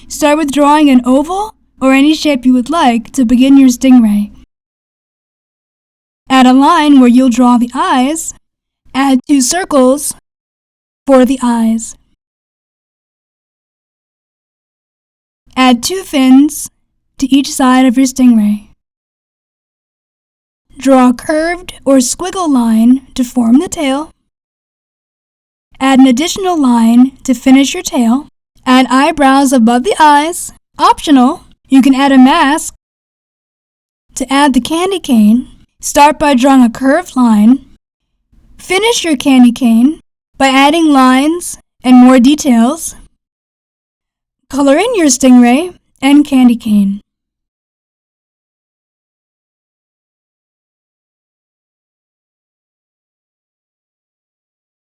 Start with drawing an oval or any shape you would like to begin your stingray. Add a line where you'll draw the eyes. Add 2 circles for the eyes. Add 2 fins to each side of your stingray. Draw a curved or squiggle line to form the tail. Add an additional line to finish your tail. Add eyebrows above the eyes. Optional, you can add a mask. To add the candy cane, start by drawing a curved line. Finish your candy cane by adding lines and more details. Color in your stingray and candy cane.